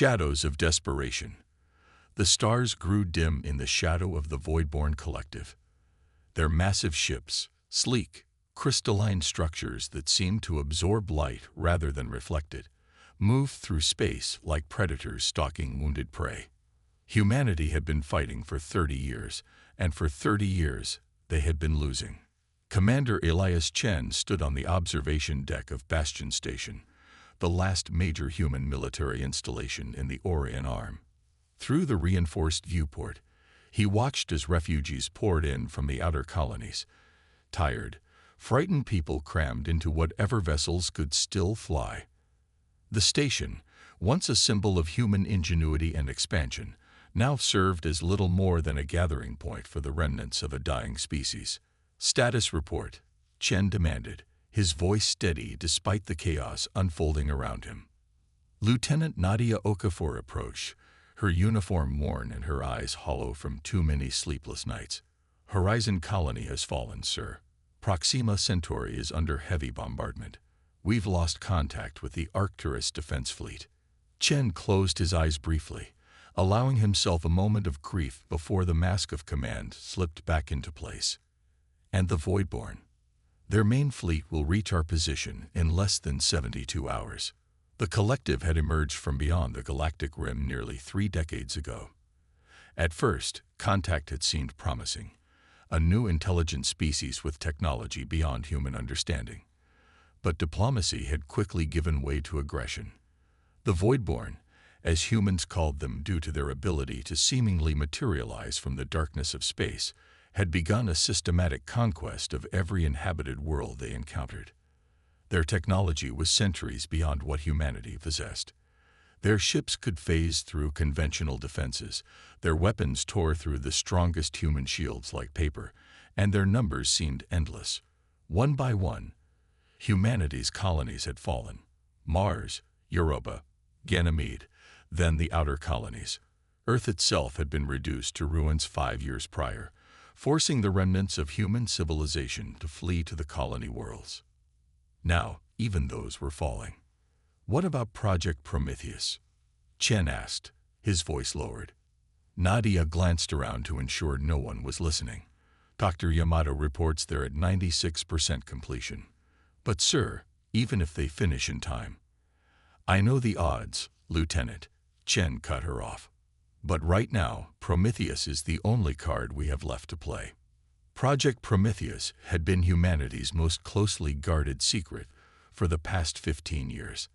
Shadows of desperation. The stars grew dim in the shadow of the Voidborn Collective. Their massive ships, sleek, crystalline structures that seemed to absorb light rather than reflect it, moved through space like predators stalking wounded prey. Humanity had been fighting for 30 years, and for 30 years they had been losing. Commander Elias Chen stood on the observation deck of Bastion Station, the last major human military installation in the Orion Arm. Through the reinforced viewport, he watched as refugees poured in from the outer colonies. Tired, frightened people crammed into whatever vessels could still fly. The station, once a symbol of human ingenuity and expansion, now served as little more than a gathering point for the remnants of a dying species. "Status report," Chen demanded, his voice steady despite the chaos unfolding around him. Lieutenant Nadia Okafor approached, her uniform worn and her eyes hollow from too many sleepless nights. "Horizon Colony has fallen, sir. Proxima Centauri is under heavy bombardment. We've lost contact with the Arcturus defense fleet." Chen closed his eyes briefly, allowing himself a moment of grief before the mask of command slipped back into place. "And the Voidborn. Their main fleet will reach our position in less than 72 hours. The Collective had emerged from beyond the galactic rim nearly 3 decades ago. At first, contact had seemed promising, a new intelligent species with technology beyond human understanding. But diplomacy had quickly given way to aggression. The Voidborn, as humans called them due to their ability to seemingly materialize from the darkness of space, had begun a systematic conquest of every inhabited world they encountered. Their technology was centuries beyond what humanity possessed. Their ships could phase through conventional defenses, their weapons tore through the strongest human shields like paper, and their numbers seemed endless. One by one, humanity's colonies had fallen. Mars, Europa, Ganymede, then the outer colonies. Earth itself had been reduced to ruins 5 years prior, forcing the remnants of human civilization to flee to the colony worlds. Now, even those were falling. "What about Project Prometheus?" Chen asked, his voice lowered. Nadia glanced around to ensure no one was listening. "Dr. Yamato reports they're at 96% completion. But sir, even if they finish in time—" "I know the odds, Lieutenant," Chen cut her off. "But right now, Prometheus is the only card we have left to play." Project Prometheus had been humanity's most closely guarded secret for the past 15 years.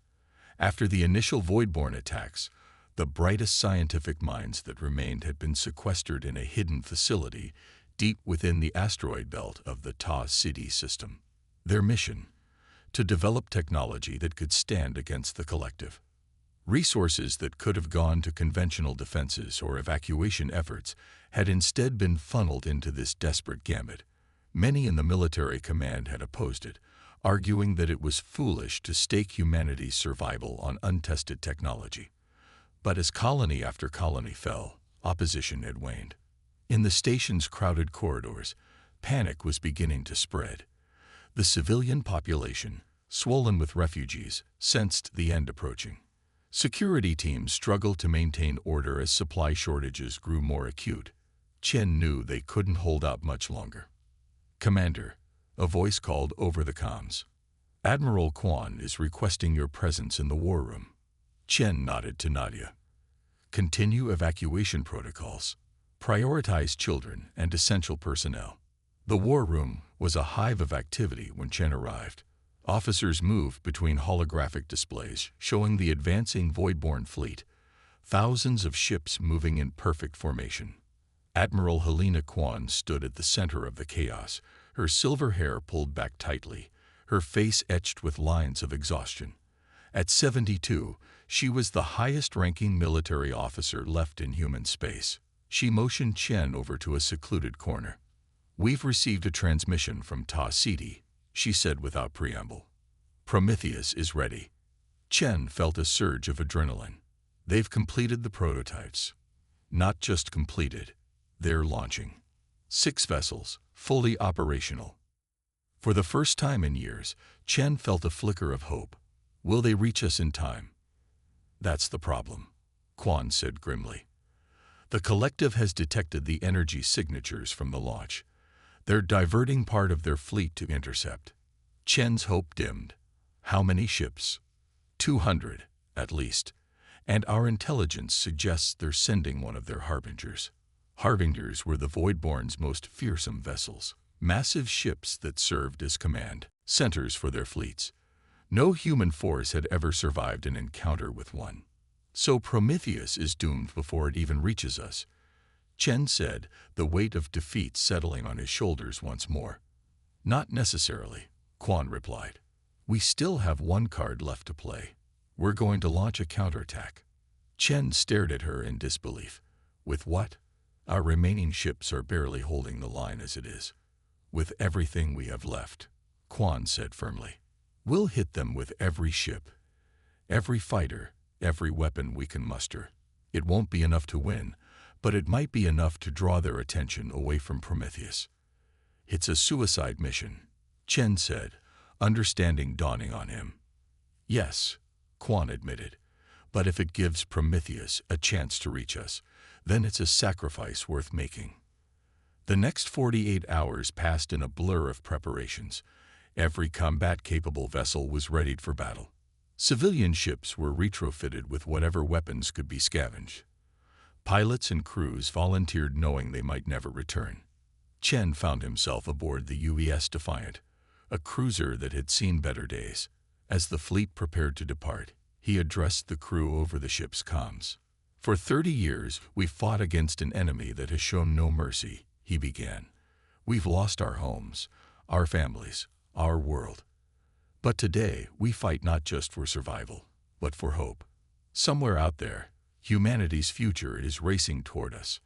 After the initial Voidborn attacks, the brightest scientific minds that remained had been sequestered in a hidden facility deep within the asteroid belt of the Ta City system. Their mission: to develop technology that could stand against the Collective. Resources that could have gone to conventional defenses or evacuation efforts had instead been funneled into this desperate gambit. Many in the military command had opposed it, arguing that it was foolish to stake humanity's survival on untested technology. But as colony after colony fell, opposition had waned. In the station's crowded corridors, panic was beginning to spread. The civilian population, swollen with refugees, sensed the end approaching. Security teams struggled to maintain order as supply shortages grew more acute. Chen knew they couldn't hold out much longer. "Commander," a voice called over the comms. "Admiral Quan is requesting your presence in the war room." Chen nodded to Nadia. "Continue evacuation protocols. Prioritize children and essential personnel." The war room was a hive of activity when Chen arrived. Officers moved between holographic displays showing the advancing Voidborn fleet, thousands of ships moving in perfect formation. Admiral Helena Quan stood at the center of the chaos, her silver hair pulled back tightly, her face etched with lines of exhaustion. At 72, she was the highest-ranking military officer left in human space. She motioned Chen over to a secluded corner. "We've received a transmission from Ta City," she said without preamble. "Prometheus is ready." Chen felt a surge of adrenaline. They've completed the prototypes. Not just completed, they're launching. 6 vessels, fully operational. For the first time in years, Chen felt a flicker of hope. Will they reach us in time? That's the problem. Quan said grimly. The collective has detected the energy signatures from the launch. They're diverting part of their fleet to intercept. Chen's hope dimmed. How many ships? 200, at least. And our intelligence suggests they're sending one of their harbingers. Harbingers were the Voidborn's most fearsome vessels, massive ships that served as command centers for their fleets. No human force had ever survived an encounter with one. So Prometheus is doomed before it even reaches us, Chen said, the weight of defeat settling on his shoulders once more. Not necessarily, Quan replied. We still have one card left to play. We're going to launch a counterattack. Chen stared at her in disbelief. With what? Our remaining ships are barely holding the line as it is. With everything we have left, Quan said firmly. We'll hit them with every ship, every fighter, every weapon we can muster. It won't be enough to win, but it might be enough to draw their attention away from Prometheus. It's a suicide mission, Chen said, understanding dawning on him. Yes, Quan admitted, but if it gives Prometheus a chance to reach us, then it's a sacrifice worth making. The next 48 hours passed in a blur of preparations. Every combat-capable vessel was readied for battle. Civilian ships were retrofitted with whatever weapons could be scavenged. Pilots and crews volunteered knowing they might never return. Chen found himself aboard the UES Defiant, a cruiser that had seen better days. As the fleet prepared to depart, he addressed the crew over the ship's comms. For 30 years, we've fought against an enemy that has shown no mercy, he began. We've lost our homes, our families, our world. But today, we fight not just for survival, but for hope. Somewhere out there, humanity's future is racing toward us.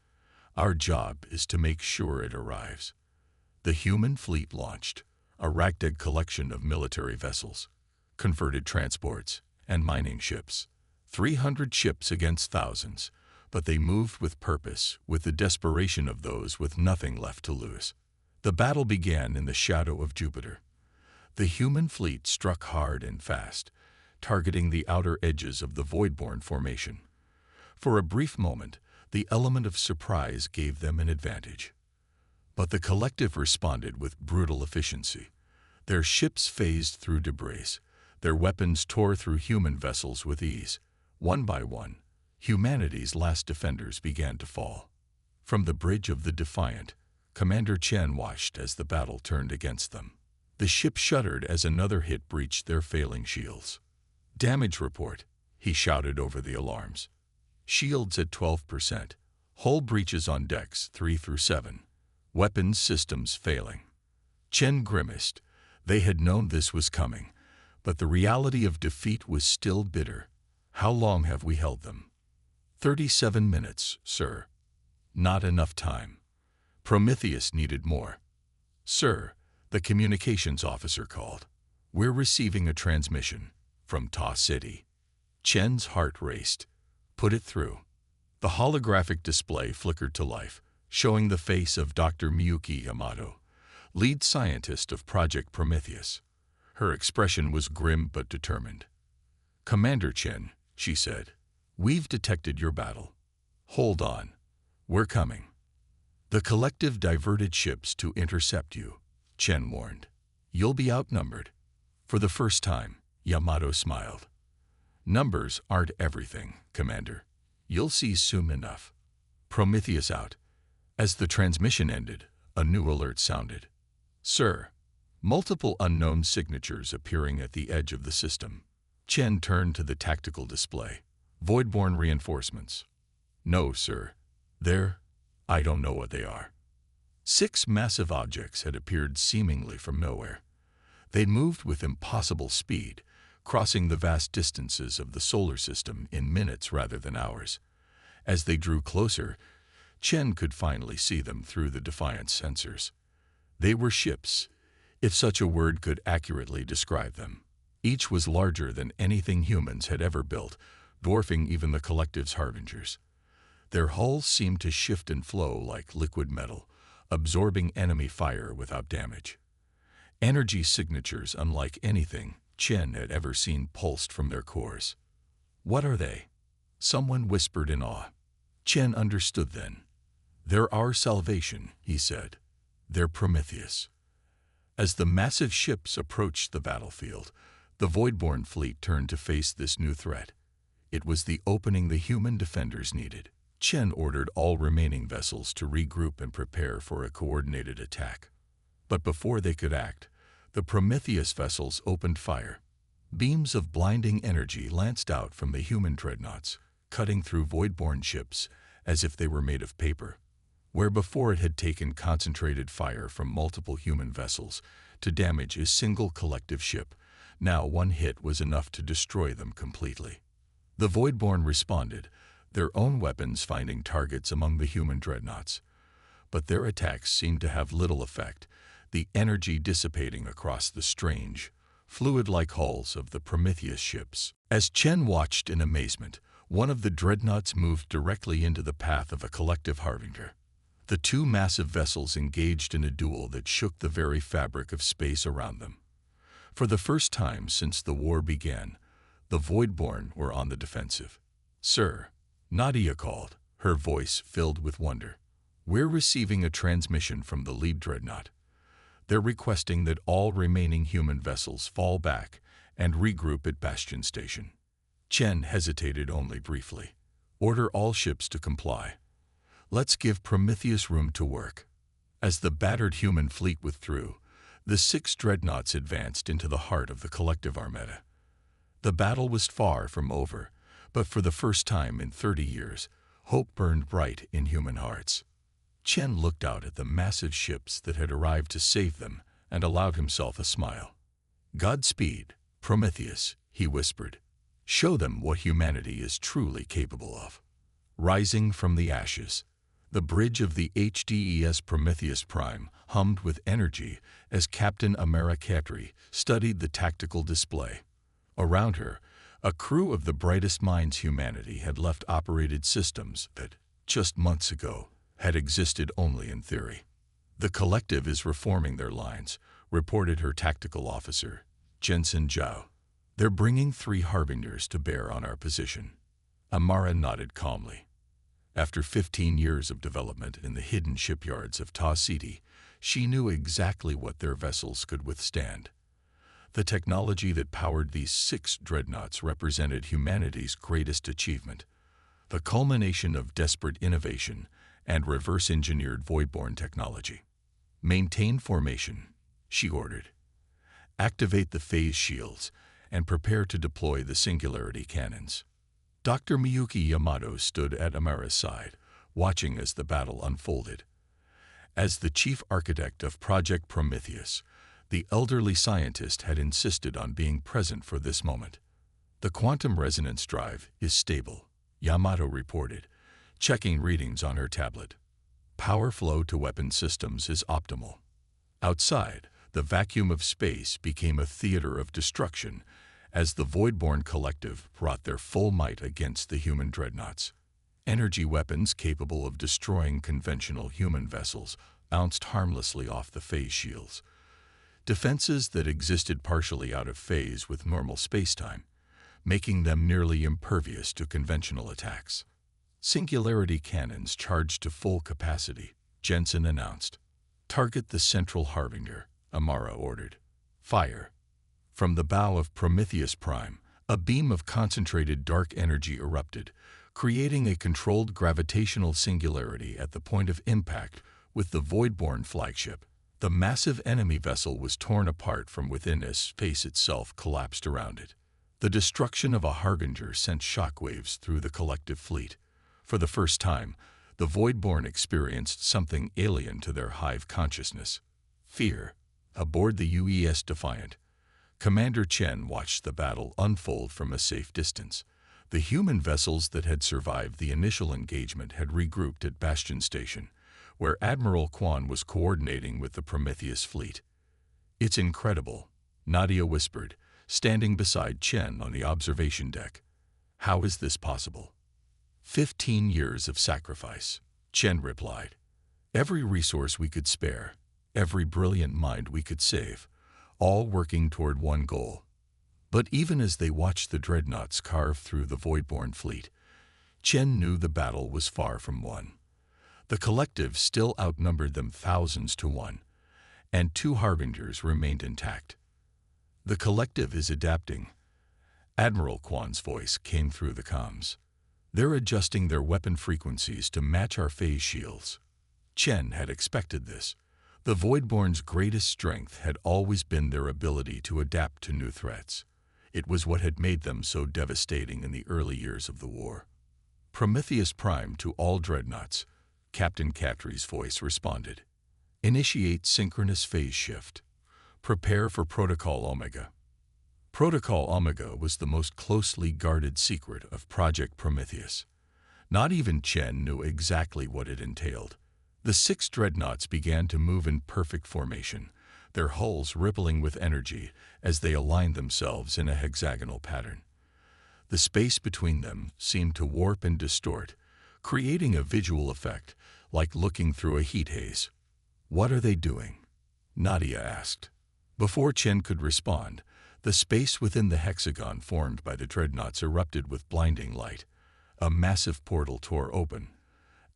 Our job is to make sure it arrives. The human fleet launched, a ragtag collection of military vessels, converted transports, and mining ships. 300 ships against thousands, but they moved with purpose, with the desperation of those with nothing left to lose. The battle began in the shadow of Jupiter. The human fleet struck hard and fast, targeting the outer edges of the Voidborn formation. For a brief moment, the element of surprise gave them an advantage. But the collective responded with brutal efficiency. Their ships phased through debris. Their weapons tore through human vessels with ease. One by one, humanity's last defenders began to fall. From the bridge of the Defiant, Commander Chen watched as the battle turned against them. The ship shuddered as another hit breached their failing shields. Damage report, he shouted over the alarms. Shields at 12%. Hull breaches on decks 3 through 7. Weapons systems failing. Chen grimaced. They had known this was coming, but the reality of defeat was still bitter. How long have we held them? 37 minutes, sir. Not enough time. Prometheus needed more. Sir, the communications officer called. We're receiving a transmission from Ta City. Chen's heart raced. Put it through. The holographic display flickered to life, showing the face of Dr. Miyuki Yamato, lead scientist of Project Prometheus. Her expression was grim but determined. Commander Chen, she said, we've detected your battle. Hold on. We're coming. The collective diverted ships to intercept you, Chen warned. You'll be outnumbered. For the first time, Yamato smiled. Numbers aren't everything, Commander. You'll see soon enough. Prometheus out. As the transmission ended, a new alert sounded. Sir, multiple unknown signatures appearing at the edge of the system. Chen turned to the tactical display. Voidborn reinforcements. No, sir. I don't know what they are. 6 massive objects had appeared seemingly from nowhere. They moved with impossible speed, crossing the vast distances of the solar system in minutes rather than hours. As they drew closer, Chen could finally see them through the Defiant sensors. They were ships, if such a word could accurately describe them. Each was larger than anything humans had ever built, dwarfing even the collective's harbingers. Their hulls seemed to shift and flow like liquid metal, absorbing enemy fire without damage. Energy signatures unlike anything Chen had ever seen pulsed from their cores. What are they? Someone whispered in awe. Chen understood then. "They're our salvation," he said. "They're Prometheus." As the massive ships approached the battlefield, the Voidborn fleet turned to face this new threat. It was the opening the human defenders needed. Chen ordered all remaining vessels to regroup and prepare for a coordinated attack. But before they could act, the Prometheus vessels opened fire. Beams of blinding energy lanced out from the human dreadnoughts, cutting through Voidborn ships as if they were made of paper. Where before it had taken concentrated fire from multiple human vessels to damage a single collective ship, now one hit was enough to destroy them completely. The Voidborn responded, their own weapons finding targets among the human dreadnoughts. But their attacks seemed to have little effect, the energy dissipating across the strange, fluid-like hulls of the Prometheus ships. As Chen watched in amazement, one of the dreadnoughts moved directly into the path of a collective harbinger. The two massive vessels engaged in a duel that shook the very fabric of space around them. For the first time since the war began, the Voidborn were on the defensive. "Sir," Nadia called, her voice filled with wonder. "We're receiving a transmission from the lead dreadnought. They're requesting that all remaining human vessels fall back and regroup at Bastion Station." Chen hesitated only briefly. "Order all ships to comply. Let's give Prometheus room to work." As the battered human fleet withdrew, the 6 dreadnoughts advanced into the heart of the collective armada. The battle was far from over, but for the first time in 30 years, hope burned bright in human hearts. Chen looked out at the massive ships that had arrived to save them and allowed himself a smile. "Godspeed, Prometheus," he whispered. "Show them what humanity is truly capable of." Rising from the ashes, the bridge of the HDES Prometheus Prime hummed with energy as Captain Amara Katri studied the tactical display. Around her, a crew of the brightest minds humanity had left operated systems that, just months ago, had existed only in theory. "The collective is reforming their lines," reported her tactical officer, Jensen Zhao. "They're bringing 3 harbingers to bear on our position." Amara nodded calmly. After 15 years of development in the hidden shipyards of Ta City, she knew exactly what their vessels could withstand. The technology that powered these 6 dreadnoughts represented humanity's greatest achievement, the culmination of desperate innovation and reverse-engineered Voidborn technology. "Maintain formation," she ordered. "Activate the phase shields and prepare to deploy the singularity cannons." Dr. Miyuki Yamato stood at Amara's side, watching as the battle unfolded. As the chief architect of Project Prometheus, the elderly scientist had insisted on being present for this moment. "The quantum resonance drive is stable," Yamato reported, checking readings on her tablet. "Power flow to weapon systems is optimal." Outside, the vacuum of space became a theater of destruction as the Voidborn collective brought their full might against the human dreadnoughts. Energy weapons capable of destroying conventional human vessels bounced harmlessly off the phase shields. Defenses that existed partially out of phase with normal spacetime, making them nearly impervious to conventional attacks. "Singularity cannons charged to full capacity," Jensen announced. "Target the central harbinger," Amara ordered. "Fire." From the bow of Prometheus Prime, a beam of concentrated dark energy erupted, creating a controlled gravitational singularity at the point of impact with the Voidborn flagship. The massive enemy vessel was torn apart from within as space itself collapsed around it. The destruction of a harbinger sent shockwaves through the collective fleet. For the first time, the Voidborn experienced something alien to their hive consciousness: fear. Aboard the UES Defiant, Commander Chen watched the battle unfold from a safe distance. The human vessels that had survived the initial engagement had regrouped at Bastion Station, where Admiral Quan was coordinating with the Prometheus fleet. "It's incredible," Nadia whispered, standing beside Chen on the observation deck. "How is this possible?" 15 years of sacrifice," Chen replied. "Every resource we could spare, every brilliant mind we could save, all working toward one goal." But even as they watched the dreadnoughts carve through the Voidborn fleet, Chen knew the battle was far from won. The collective still outnumbered them thousands to one, and two harbingers remained intact. The collective is adapting. Admiral Quan's voice came through the comms. They're adjusting their weapon frequencies to match our phase shields. Chen had expected this. The Voidborn's greatest strength had always been their ability to adapt to new threats. It was what had made them so devastating in the early years of the war. Prometheus Prime to all Dreadnoughts, Captain Cattry's voice responded. Initiate synchronous phase shift. Prepare for Protocol Omega. Protocol Omega was the most closely guarded secret of Project Prometheus. Not even Chen knew exactly what it entailed. The 6 Dreadnoughts began to move in perfect formation, their hulls rippling with energy as they aligned themselves in a hexagonal pattern. The space between them seemed to warp and distort, creating a visual effect like looking through a heat haze. What are they doing? Nadia asked. Before Chen could respond, the space within the hexagon formed by the Dreadnoughts erupted with blinding light. A massive portal tore open,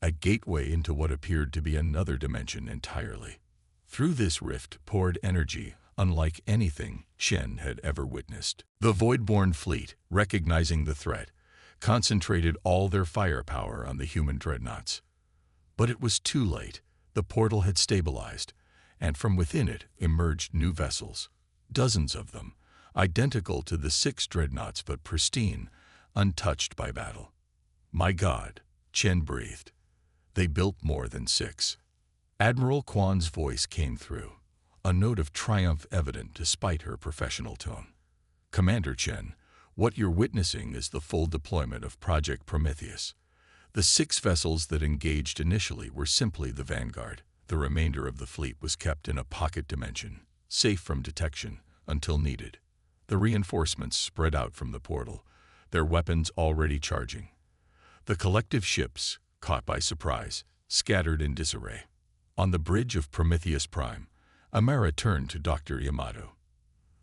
a gateway into what appeared to be another dimension entirely. Through this rift poured energy unlike anything Chen had ever witnessed. The Voidborn fleet, recognizing the threat, concentrated all their firepower on the human Dreadnoughts. But it was too late. The portal had stabilized, and from within it emerged new vessels, dozens of them, identical to the 6 Dreadnoughts but pristine, untouched by battle. My God, Chen breathed. They built more than 6. Admiral Quan's voice came through, a note of triumph evident despite her professional tone. Commander Chen, what you're witnessing is the full deployment of Project Prometheus. The 6 vessels that engaged initially were simply the vanguard. The remainder of the fleet was kept in a pocket dimension, safe from detection until needed. The reinforcements spread out from the portal, their weapons already charging. The collective ships, caught by surprise, scattered in disarray. On the bridge of Prometheus Prime, Amara turned to Dr. Yamato.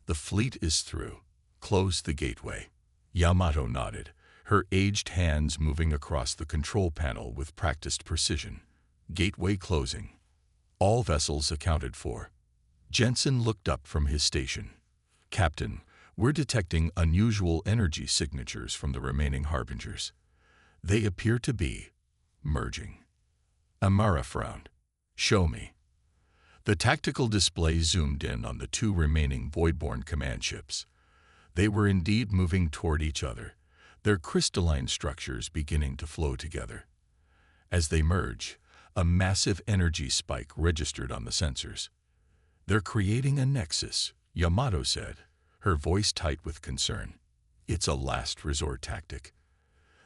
The fleet is through. Close the gateway. Yamato nodded, her aged hands moving across the control panel with practiced precision. Gateway closing. All vessels accounted for. Jensen looked up from his station. Captain, we're detecting unusual energy signatures from the remaining harbingers. They appear to be merging. Amara frowned. Show me. The tactical display zoomed in on the 2 remaining Voidborn command ships. They were indeed moving toward each other, their crystalline structures beginning to flow together. As they merge, a massive energy spike registered on the sensors. They're creating a nexus, Yamato said, her voice tight with concern. It's a last resort tactic.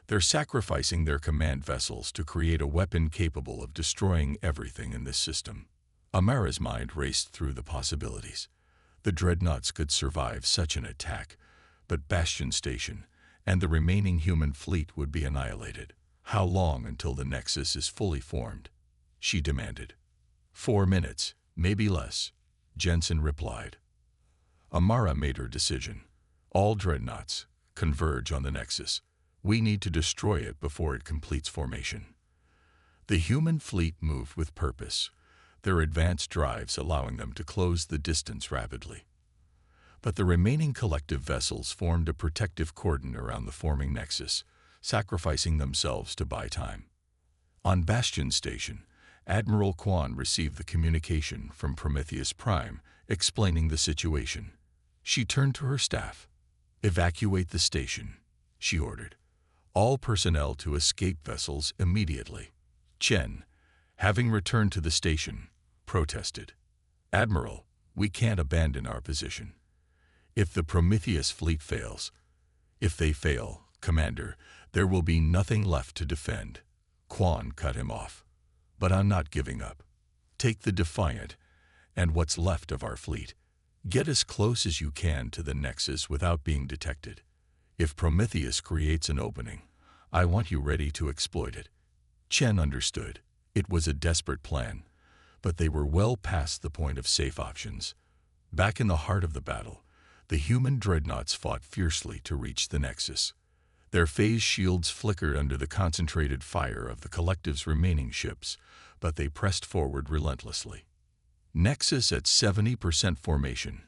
They're sacrificing their command vessels to create a weapon capable of destroying everything in this system. Amara's mind raced through the possibilities. The Dreadnoughts could survive such an attack, but Bastion Station and the remaining human fleet would be annihilated. How long until the Nexus is fully formed? She demanded. 4 minutes, maybe less, Jensen replied. Amara made her decision. All Dreadnoughts, converge on the Nexus. We need to destroy it before it completes formation. The human fleet moved with purpose, their advanced drives allowing them to close the distance rapidly. But the remaining collective vessels formed a protective cordon around the forming Nexus, sacrificing themselves to buy time. On Bastion Station, Admiral Quan received the communication from Prometheus Prime explaining the situation. She turned to her staff. Evacuate the station, she ordered. All personnel to escape vessels immediately. Chen, having returned to the station, protested. Admiral, we can't abandon our position. If the Prometheus fleet fails, if they fail, Commander, there will be nothing left to defend. Quan cut him off. But I'm not giving up. Take the Defiant and what's left of our fleet. Get as close as you can to the Nexus without being detected. If Prometheus creates an opening, I want you ready to exploit it. Chen understood. It was a desperate plan, but they were well past the point of safe options. Back in the heart of the battle, the human Dreadnoughts fought fiercely to reach the Nexus. Their phase shields flickered under the concentrated fire of the collective's remaining ships, but they pressed forward relentlessly. Nexus at 70% formation,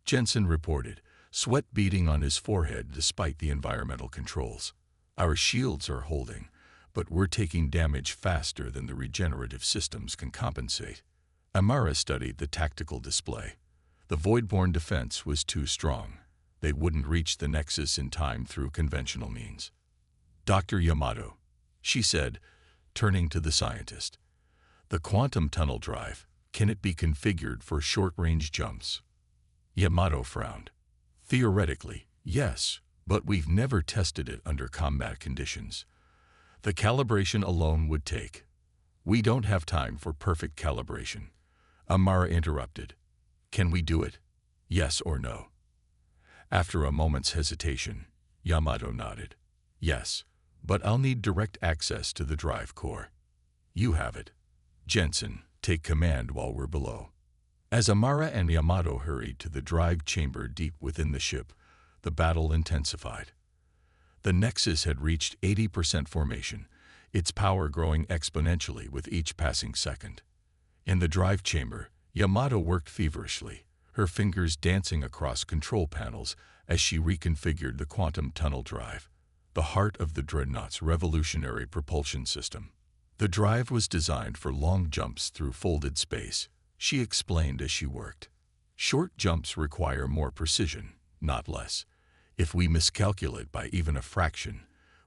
Jensen reported, sweat beading on his forehead despite the environmental controls. Our shields are holding, but we're taking damage faster than the regenerative systems can compensate. Amara studied the tactical display. The Voidborn defense was too strong. They wouldn't reach the Nexus in time through conventional means. Dr. Yamato, she said, turning to the scientist. The quantum tunnel drive, can it be configured for short-range jumps? Yamato frowned. Theoretically, yes, but we've never tested it under combat conditions. The calibration alone would take. We don't have time for perfect calibration. Amara interrupted. Can we do it? Yes or no? After a moment's hesitation, Yamato nodded. Yes, but I'll need direct access to the drive core. You have it. Jensen, take command while we're below. As Amara and Yamato hurried to the drive chamber deep within the ship, the battle intensified. The Nexus had reached 80% formation, its power growing exponentially with each passing second. In the drive chamber, Yamato worked feverishly, her fingers dancing across control panels as she reconfigured the quantum tunnel drive, the heart of the Dreadnoughts' revolutionary propulsion system. The drive was designed for long jumps through folded space, she explained as she worked. Short jumps require more precision, not less. If we miscalculate by even a fraction,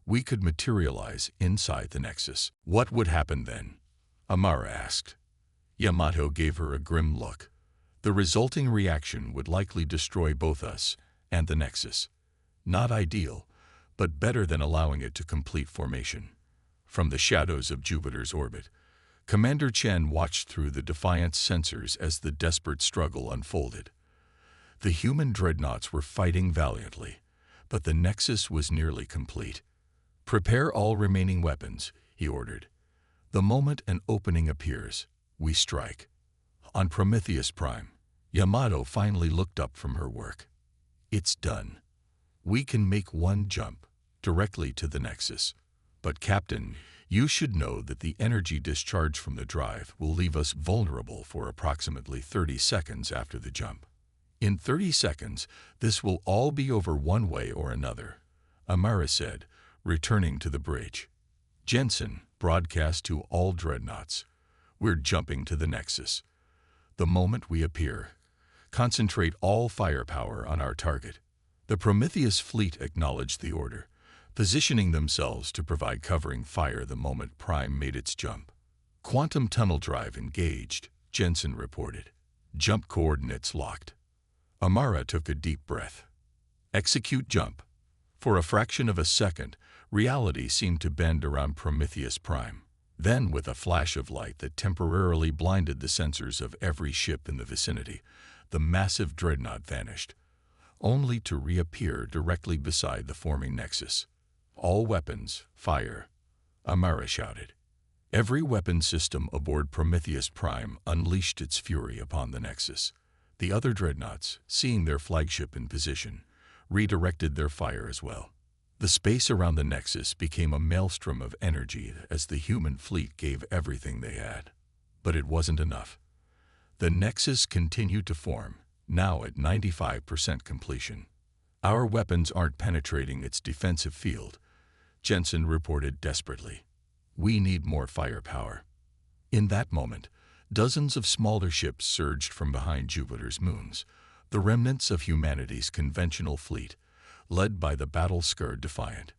we could materialize inside the Nexus. What would happen then? Amara asked. Yamato gave her a grim look. The resulting reaction would likely destroy both us and the Nexus. Not ideal, but better than allowing it to complete formation. From the shadows of Jupiter's orbit, Commander Chen watched through the Defiance sensors as the desperate struggle unfolded. The human dreadnoughts were fighting valiantly, but the Nexus was nearly complete. Prepare all remaining weapons, he ordered. The moment an opening appears, we strike. On Prometheus Prime, Yamato finally looked up from her work. It's done. We can make one jump, directly to the Nexus. But Captain, you should know that the energy discharge from the drive will leave us vulnerable for approximately 30 seconds after the jump. In 30 seconds, this will all be over one way or another, Amara said, returning to the bridge. Jensen, broadcast to all dreadnoughts. We're jumping to the Nexus. The moment we appear, concentrate all firepower on our target. The Prometheus fleet acknowledged the order, positioning themselves to provide covering fire the moment Prime made its jump. Quantum tunnel drive engaged, Jensen reported. Jump coordinates locked. Amara took a deep breath. Execute jump. For a fraction of a second, reality seemed to bend around Prometheus Prime. Then, with a flash of light that temporarily blinded the sensors of every ship in the vicinity, the massive dreadnought vanished, only to reappear directly beside the forming Nexus. All weapons, fire, Amara shouted. Every weapon system aboard Prometheus Prime unleashed its fury upon the Nexus. The other dreadnoughts, seeing their flagship in position, redirected their fire as well. The space around the Nexus became a maelstrom of energy as the human fleet gave everything they had. But it wasn't enough. The Nexus continued to form, now at 95% completion. Our weapons aren't penetrating its defensive field, Jensen reported desperately. We need more firepower. In that moment, dozens of smaller ships surged from behind Jupiter's moons, the remnants of humanity's conventional fleet, led by the battle-scarred Defiant.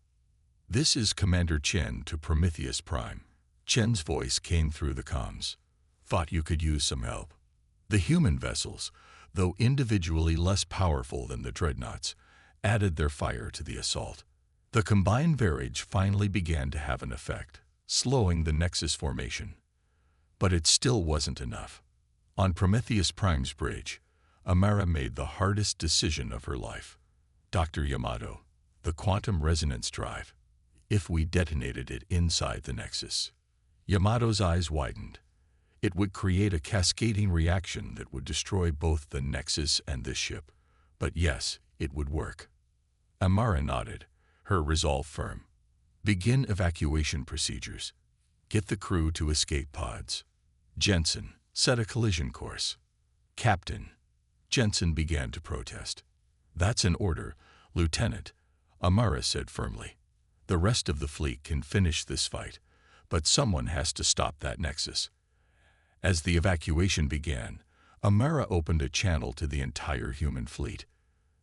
This is Commander Chen to Prometheus Prime. Chen's voice came through the comms. Thought you could use some help. The human vessels, though individually less powerful than the dreadnoughts, added their fire to the assault. The combined varage finally began to have an effect, slowing the Nexus formation. But it still wasn't enough. On Prometheus Prime's bridge, Amara made the hardest decision of her life. Dr. Yamato, the quantum resonance drive. If we detonated it inside the Nexus. Yamato's eyes widened. It would create a cascading reaction that would destroy both the Nexus and this ship. But yes, it would work. Amara nodded, her resolve firm. Begin evacuation procedures. Get the crew to escape pods. Jensen, set a collision course. Captain. Jensen began to protest. That's an order, Lieutenant, Amara said firmly. The rest of the fleet can finish this fight, but someone has to stop that nexus. As the evacuation began, Amara opened a channel to the entire human fleet.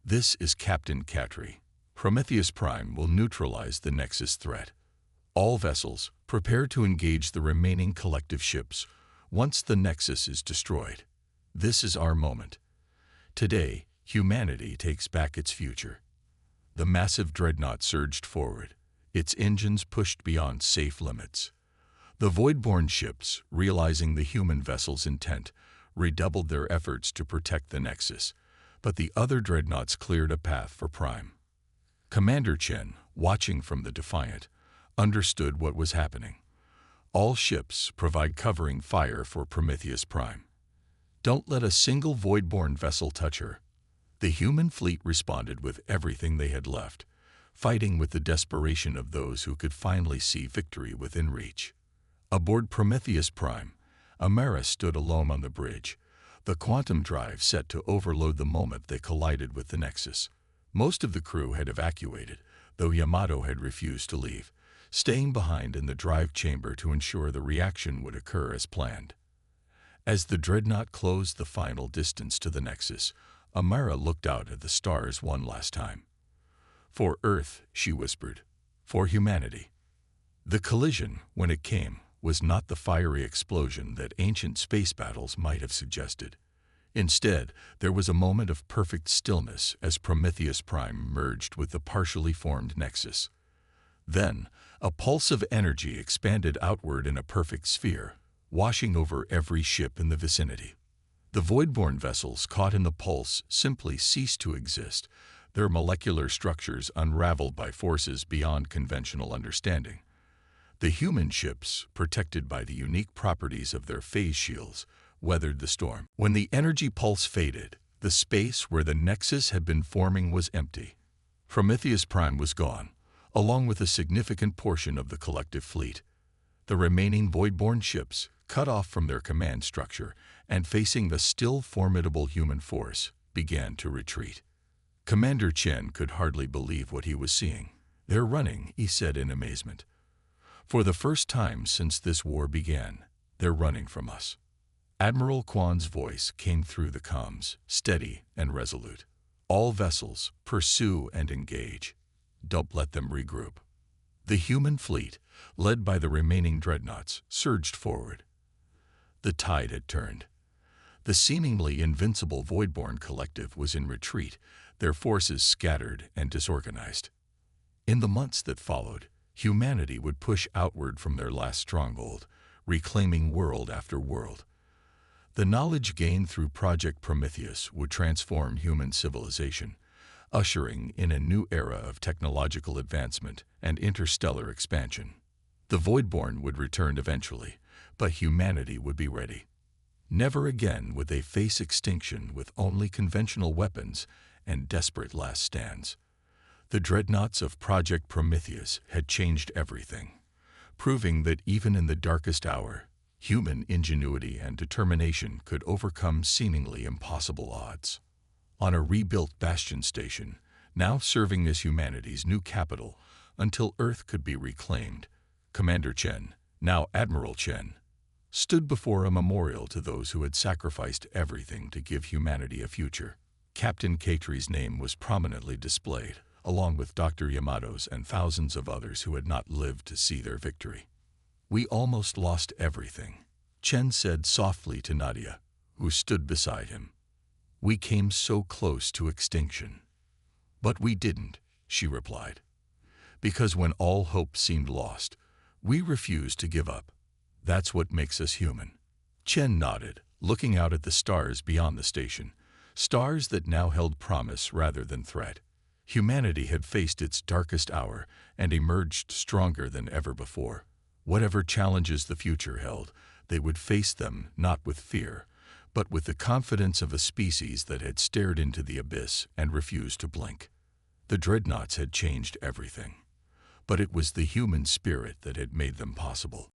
This is Captain Katri. Prometheus Prime will neutralize the nexus threat. All vessels, prepare to engage the remaining collective ships once the nexus is destroyed. This is our moment. Today, humanity takes back its future. The massive dreadnought surged forward, its engines pushed beyond safe limits. The void-born ships, realizing the human vessel's intent, redoubled their efforts to protect the nexus, but the other dreadnoughts cleared a path for Prime. Commander Chen, watching from the Defiant, understood what was happening. All ships provide covering fire for Prometheus Prime. Don't let a single void-born vessel touch her. The human fleet responded with everything they had left, fighting with the desperation of those who could finally see victory within reach. Aboard Prometheus Prime, Amara stood alone on the bridge, the quantum drive set to overload the moment they collided with the Nexus. Most of the crew had evacuated, though Yamato had refused to leave, staying behind in the drive chamber to ensure the reaction would occur as planned. As the dreadnought closed the final distance to the Nexus, Amara looked out at the stars one last time. For Earth, she whispered. For humanity. The collision, when it came, was not the fiery explosion that ancient space battles might have suggested. Instead, there was a moment of perfect stillness as Prometheus Prime merged with the partially formed Nexus. Then, a pulse of energy expanded outward in a perfect sphere, washing over every ship in the vicinity. The void-born vessels caught in the pulse simply ceased to exist, their molecular structures unraveled by forces beyond conventional understanding. The human ships, protected by the unique properties of their phase shields, weathered the storm. When the energy pulse faded, the space where the Nexus had been forming was empty. Prometheus Prime was gone, along with a significant portion of the collective fleet. The remaining void-born ships, cut off from their command structure and facing the still formidable human force, began to retreat. Commander Chen could hardly believe what he was seeing. "They're running," he said in amazement. "For the first time since this war began, they're running from us." Admiral Kwan's voice came through the comms, steady and resolute. "All vessels, pursue and engage. Don't let them regroup." The human fleet, led by the remaining dreadnoughts, surged forward. The tide had turned. The seemingly invincible Voidborn collective was in retreat, their forces scattered and disorganized. In the months that followed, humanity would push outward from their last stronghold, reclaiming world after world. The knowledge gained through Project Prometheus would transform human civilization, ushering in a new era of technological advancement and interstellar expansion. The Voidborn would return eventually, but humanity would be ready. Never again would they face extinction with only conventional weapons and desperate last stands. The dreadnoughts of Project Prometheus had changed everything, proving that even in the darkest hour, human ingenuity and determination could overcome seemingly impossible odds. On a rebuilt Bastion station, now serving as humanity's new capital until Earth could be reclaimed, Commander Chen, now Admiral Chen, stood before a memorial to those who had sacrificed everything to give humanity a future. Captain Katri's name was prominently displayed, along with Dr. Yamato's and thousands of others who had not lived to see their victory. "We almost lost everything," Chen said softly to Nadia, who stood beside him. "We came so close to extinction." "But we didn't," she replied. "Because when all hope seemed lost, we refused to give up. That's what makes us human." Chen nodded, looking out at the stars beyond the station, stars that now held promise rather than threat. Humanity had faced its darkest hour and emerged stronger than ever before. Whatever challenges the future held, they would face them not with fear, but with the confidence of a species that had stared into the abyss and refused to blink. The Dreadnoughts had changed everything, but it was the human spirit that had made them possible.